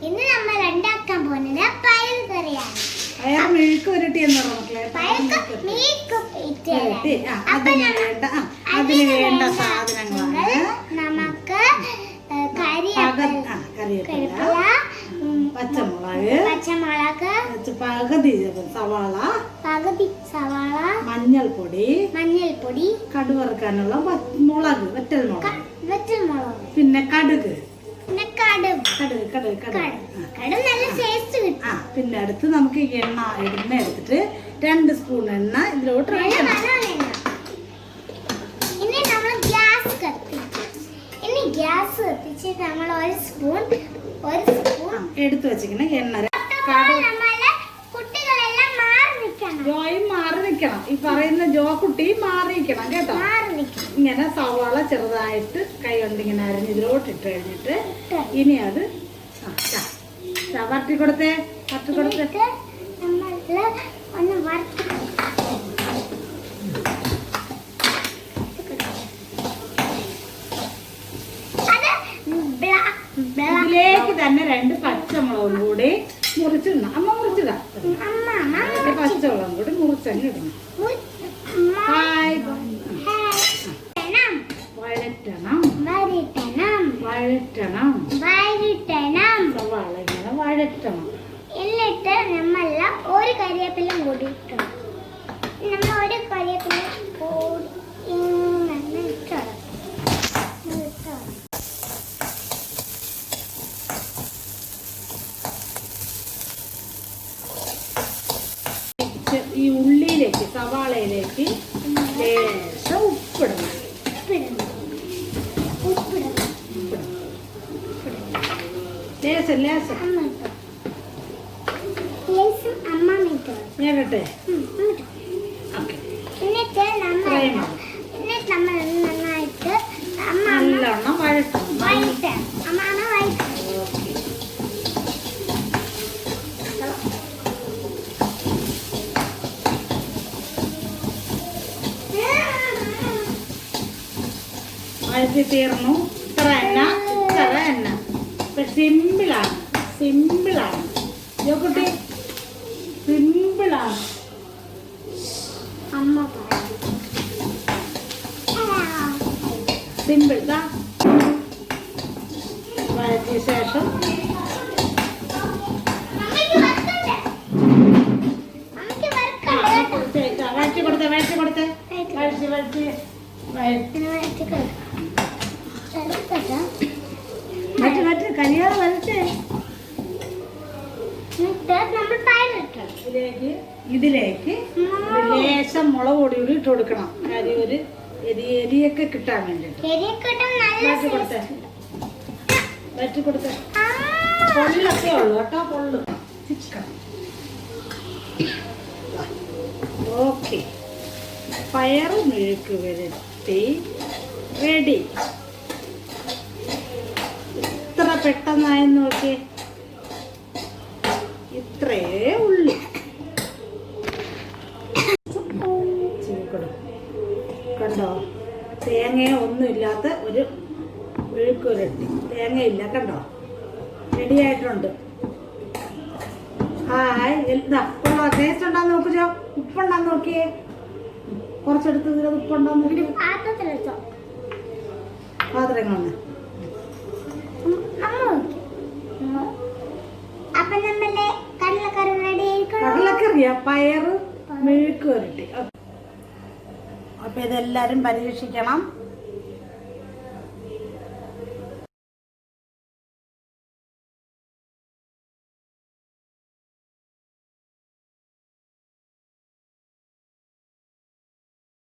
ഇന്ന് നമ്മൾ ഉണ്ടാക്കാൻ പോകുന്നത് പയർ കറിയാണ്. പയർ മെഴുക്ക് പുരട്ടി എന്ന് പറഞ്ഞു അതിന് വേണ്ട സാധനങ്ങളാണ് നമുക്ക് കരിവേപ്പില, പച്ചമുളക്, പകുതി സവാള, മഞ്ഞൾപ്പൊടി, കടുവറുക്കാനുള്ള വറ്റൽമുളക്, പിന്നെ കടുക്. പിന്നെ അടുത്ത് നമുക്ക് എണ്ണ എടുത്തിട്ട് 2 സ്പൂൺ എണ്ണ ഇതിലോട്ട് ഗ്യാസ് കത്തിച്ച് നമ്മൾ ഒരു സ്പൂൺ എടുത്തു വെച്ചിരിക്കുന്ന എണ്ണ കുട്ടികളെല്ലാം ജോയും മാറി നിൽക്കണം. ഈ പറയുന്ന ജോ കുട്ടി മാറി നിൽക്കണം കേട്ടോ. ഇങ്ങനെ സവാള ചെറുതായിട്ട് കൈ കൊണ്ട് ഇങ്ങനെ അരിഞ്ഞ് ഇതിലോട്ട് ഇട്ട് കഴിഞ്ഞിട്ട് ഇനി അത് വരട്ടി കൊടുത്തേ ഇതിലേക്ക് തന്നെ 2 പച്ചമുളകും കൂടി മുറിച്ചിടണം. അമ്മ മുറിച്ചിടാ. പച്ചമുളകും കൂടി മുറിച്ചങ്ങ് ഇടണം. സവാള ഇങ്ങനെ വഴറ്റണം. എന്നിട്ട് നമ്മളെല്ലാം ഒരു കരിവേപ്പില കൂടി ഇട്ടണം. നമ്മൾ ഒരു കരിവേപ്പില കൂടി ഇങ്ങനെ ഇട്ടണം. ഈ ഉള്ളിയിലേക്ക് സവാളയിലേക്ക് ലേശം ഉപ്പിടണം. ലേശം ഞാനട്ടെ. എന്നിട്ട് നമ്മൾ നന്നായിട്ട് നല്ലോണം വഴറ്റണം. വഴറ്റി തീർന്നു. ഇത്ര എണ്ണ സിമ്പിളാണ് ജോക്കുട്ടി, സിമ്പിളാണ്. സിമ്പിൾ വഴറ്റിയ ശേഷം വഴറ്റി കൊടുത്തേ കരിയാതെ വരട്ടെ. ഇതിലേക്ക് ലേശം മുളക് പൊടി കൂടി ഇട്ട് കൊടുക്കണം. കാര്യം ഒരു എരിയൊക്കെ കിട്ടാൻ വേണ്ടിട്ട് വറ്റി കൊടുത്തേ. പൊള്ളൊക്കെ ഉള്ളു കേട്ടോ, പൊള്ളു ചിക്കൻ. ഓക്കെ, പയർ മെഴുക്ക് പുരട്ടി റെഡി. ഇത്ര പെട്ടെന്നായി നോക്കി. ഇത്രേ ഉള്ളു. കണ്ടോ, തേങ്ങയോ ഒന്നുമില്ലാത്ത ഒരു മെഴുക്ക് പുരട്ടി. തേങ്ങയില്ല കണ്ടോ, റെഡിയായിട്ടുണ്ട്. Hi, taste ഉണ്ടാന്ന് നോക്കിച്ചോ. ഉപ്പുണ്ടാന്ന് നോക്കിയേ. കുറച്ചെടുത്ത് ഇതിൽ ഉപ്പുണ്ടാന്ന് നോക്കി. പാത്രങ്ങളാണ്. കടലക്കറിയാ പയറ് മെഴുക്ക് പുരട്ടി. അപ്പൊ ഇതെല്ലാരും പരീക്ഷിക്കണം.